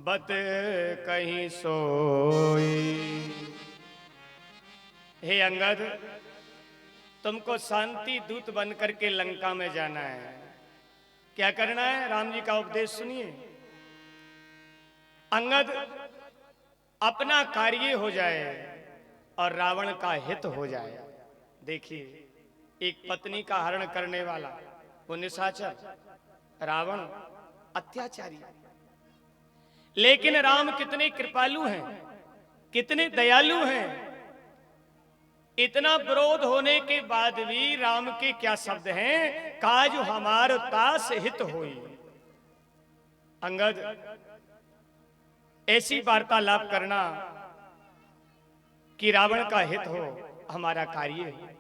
बत कहीं सोई। हे अंगद, तुमको शांति दूत बन करके लंका में जाना है। क्या करना है? राम जी का उपदेश सुनिए। अंगद, अपना कार्य हो जाए और रावण का हित हो जाए। देखिए, एक पत्नी का हरण करने वाला वो निशाचर, रावण अत्याचारी, लेकिन राम कितने कृपालु हैं, कितने दयालु हैं। इतना विरोध होने के बाद भी राम के क्या शब्द हैं? काज हमार तास हित होई। अंगद, ऐसी वार्तालाप करना कि रावण का हित हो, हमारा कार्य है।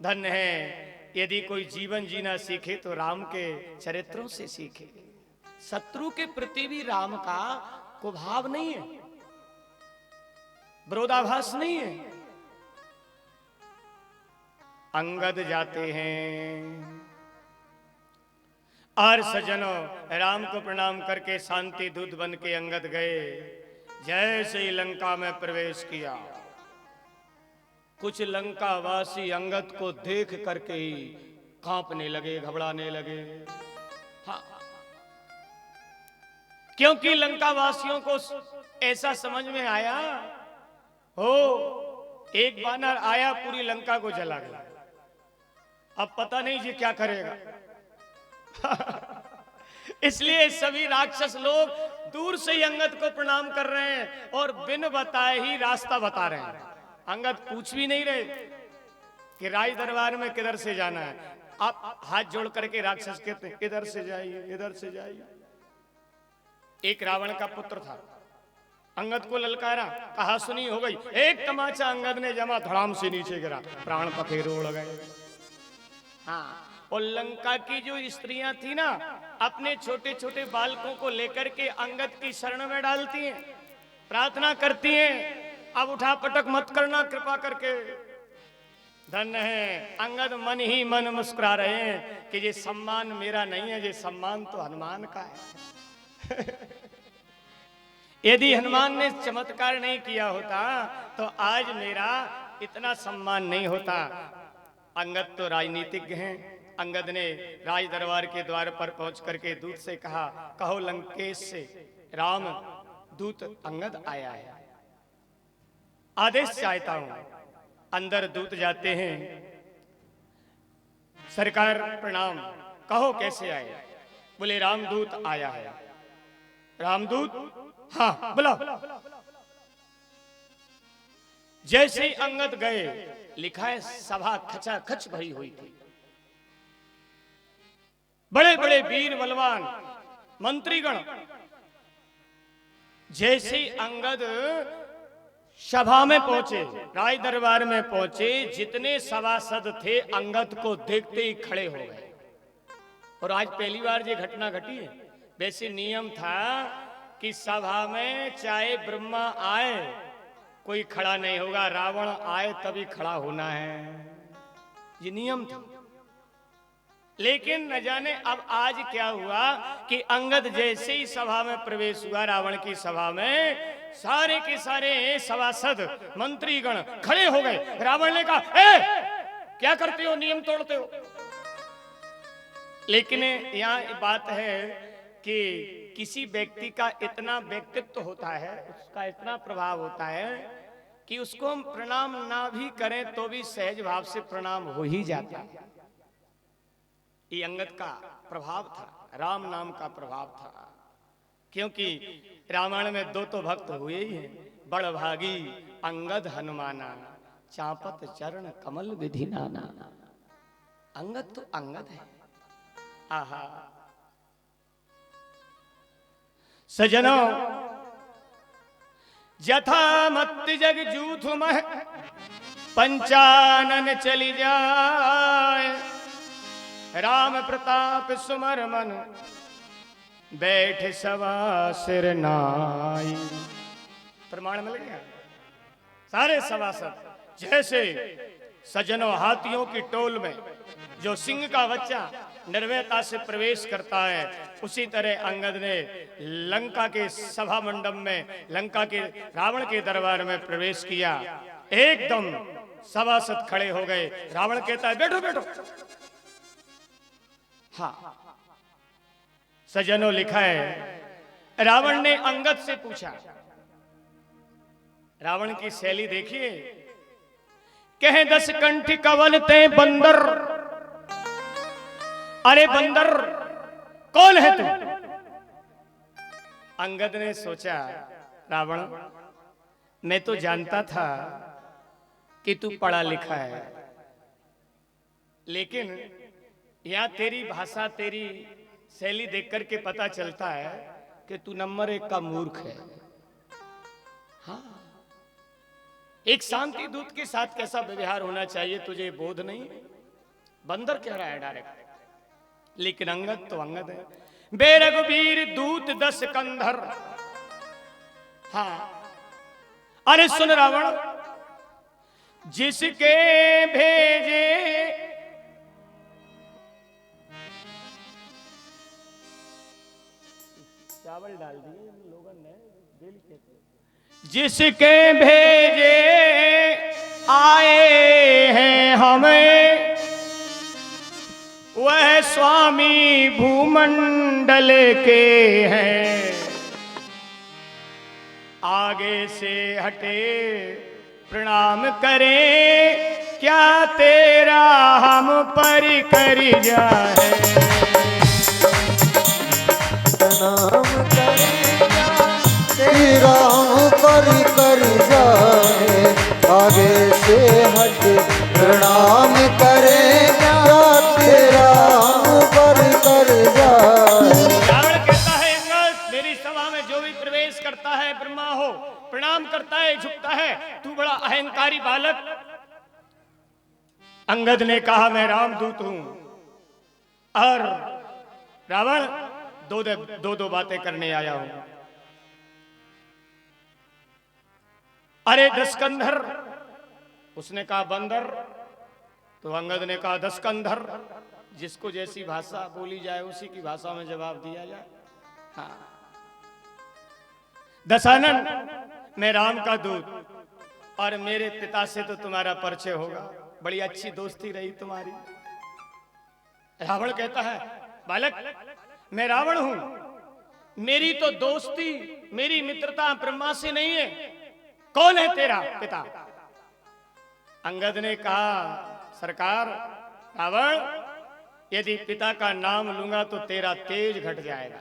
धन्य है यदि कोई जीवन जीना सीखे तो राम के चरित्रों से सीखे। शत्रु के प्रति भी राम का कुभाव नहीं है, विरोधाभास नहीं है। अंगद जाते हैं और सज्जनों, राम को प्रणाम करके शांति दूत बन के अंगद गए। जैसे ही लंका में प्रवेश किया, कुछ लंका वासी अंगद को देख करके ही कांपने लगे, घबराने लगे। हाँ, क्योंकि लंका वासियों को ऐसा समझ में आया हो, एक बानर आया पूरी लंका को जला गया, अब पता नहीं जी क्या करेगा। इसलिए सभी राक्षस लोग दूर से ही अंगद को प्रणाम कर रहे हैं और बिन बताए ही रास्ता बता रहे हैं। अंगद पूछ भी नहीं रहे कि राज दरबार में किधर से जाना है। आप हाथ जोड़ करके राक्षस कहते हैं इधर से जाइए, इधर से जाइए। एक रावण का पुत्र था, अंगद को ललकारा, कहा सुनी हो गई। एक तमाचा अंगद ने जमा, धड़ाम से नीचे गिरा, प्राण पखेरु उड़ गए। हाँ, और लंका की जो स्त्रियां थी ना, अपने छोटे छोटे बालकों को लेकर के अंगद की शरण में डालती हैं, प्रार्थना करती हैं, अब उठा पटक मत करना कृपा करके। धन्य है, अंगद मन ही मन मुस्कुरा रहे हैं कि ये सम्मान मेरा नहीं है, ये सम्मान तो हनुमान का है। यदि हनुमान ने चमत्कार नहीं किया होता तो आज मेरा इतना सम्मान नहीं होता। अंगद तो राजनीतिज्ञ हैं। अंगद ने राज दरबार के द्वार पर पहुंच करके दूत से कहा, कहो लंकेश से राम दूत अंगद आया है, आदेश चाहता हूं। अंदर दूत जाते हैं, सरकार प्रणाम, कहो कैसे आए? बोले रामदूत आया है। रामदूत? हाँ बुलाओ। जैसे ही अंगद गए, लिखा है सभा खचाखच भरी हुई थी। बड़े बड़े वीर बलवान मंत्रीगण। जैसे ही अंगद सभा में पहुंचे, राज दरबार में पहुंचे, जितने सभासद थे अंगद को देखते ही खड़े हो गए। और आज पहली बार ये घटना घटी है। वैसे नियम था कि सभा में चाहे ब्रह्मा आए कोई खड़ा नहीं होगा, रावण आए तभी खड़ा होना है, ये नियम था। लेकिन न जाने अब आज क्या हुआ कि अंगद जैसे ही सभा में प्रवेश हुआ, रावण की सभा में, सारे के सारे सभासद मंत्रीगण खड़े हो गए। रावण ने कहा, ए क्या करते हो, नियम तोड़ते हो। लेकिन यहाँ बात है कि किसी व्यक्ति का इतना व्यक्तित्व होता है, उसका इतना प्रभाव होता है कि उसको हम प्रणाम ना भी करें तो भी सहज भाव से प्रणाम हो ही जाता है। ये अंगद का प्रभाव था, राम नाम का प्रभाव था। क्योंकि रामायण में दो तो भक्त हुए ही हैं, बड़ भागी अंगद हनुमाना, चापत चरण कमल विधि नाना। अंगद तो अंगद है। आहा सजनों, जथा मत जग जूथ मह पंचानन चली जाए, राम प्रताप सुमर मन बैठ सवा सिर नाई। प्रमाण मिल गया। सारे सभासद जैसे सजनों हाथियों की टोल में जो सिंह का बच्चा निर्भयता से प्रवेश करता है, उसी तरह अंगद ने लंका के सभा मंडप में, लंका के रावण के दरबार में प्रवेश किया। एकदम सभासद खड़े हो गए। रावण कहता है बैठो बैठो। हाँ सज्जनों, लिखा है रावण ने अंगद से पूछा, रावण की शैली देखिए, कहे 10 कंठी कवन ते बंदर। अरे बंदर कौन है तू? अंगद ने सोचा रावण, मैं तो जानता था कि तू पढ़ा लिखा है, लेकिन यहां तेरी भाषा, तेरी शैली देख करके पता चलता है कि तू नंबर 1 का मूर्ख है। हाँ, एक शांति दूत के साथ कैसा व्यवहार होना चाहिए तुझे बोध नहीं? बंदर कह रहा है डायरेक्ट। लेकिन अंगद तो अंगद है। बेरघुवीर दूत 10 कंधर। हाँ, अरे सुन रावण, जिसके भेजे चावल डाल दिए लोगों ने, दिल के जिसके भेजे आए हैं हमें, वह स्वामी भूमंडल के हैं। आगे से हटे प्रणाम करें, क्या तेरा हम पर कर जाए। प्रणाम करें तेरा हम पर कर जाए। आगे से हट प्रणाम करेगा, तेरा हम पर कर जाए। रावण कहता है अंगद, मेरी सभा में जो भी प्रवेश करता है, ब्रह्मा हो, प्रणाम करता है, झुकता है, तू बड़ा अहंकारी बालक। अंगद ने कहा मैं रामदूत हूं। और रावण दो बातें करने आया हूं। अरे 10 कंधर, उसने कहा बंदर, तो अंगद ने कहा 10 कंधर। जिसको जैसी भाषा बोली जाए उसी की भाषा में जवाब दिया जाए। हाँ, दशानन, मैं राम का दूत, और मेरे पिता से तो तुम्हारा परिचय होगा, बड़ी अच्छी दोस्ती रही तुम्हारी। रावण कहता है बालक, मैं रावण हूं, मेरी तो दोस्ती, मेरी मित्रता ब्रह्मा से नहीं है। कौन है तेरा पिता? अंगद ने कहा सरकार रावण, यदि पिता का नाम लूंगा तो तेरा तेज घट जाएगा।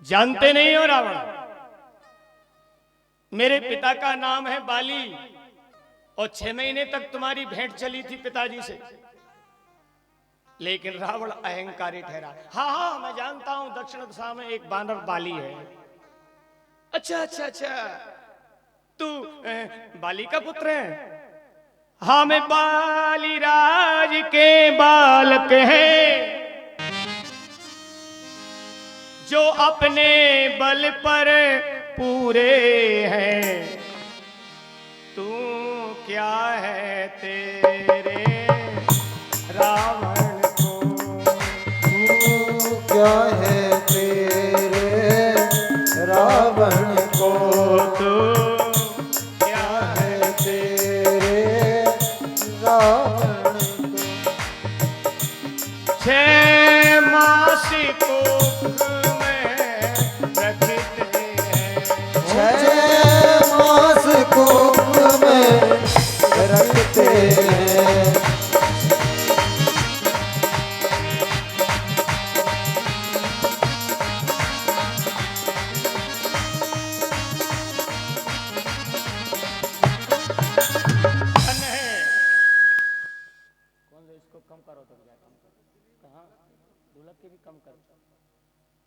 जानते नहीं हो रावण, मेरे पिता का नाम है बाली, और 6 महीने तक तुम्हारी भेंट चली थी पिताजी से। लेकिन रावण अहंकारी ठहरा। हाँ हाँ, मैं जानता हूं दक्षिण दिशा में एक बानर बाली है। अच्छा अच्छा अच्छा, तू बाली का पुत्र है? हाँ, मैं बाली राज के बालक हैं, जो अपने बल पर पूरे हैं। तू क्या है तेरे रावण को? तू क्या है तेरे रावण को? तू क्या है तेरे रावण को? 6 मास कोख में रखते हैं। 6 मास कोख में रखते हैं। कौन से इसको कम करो तो कहाँ ढोलक के भी कम करो।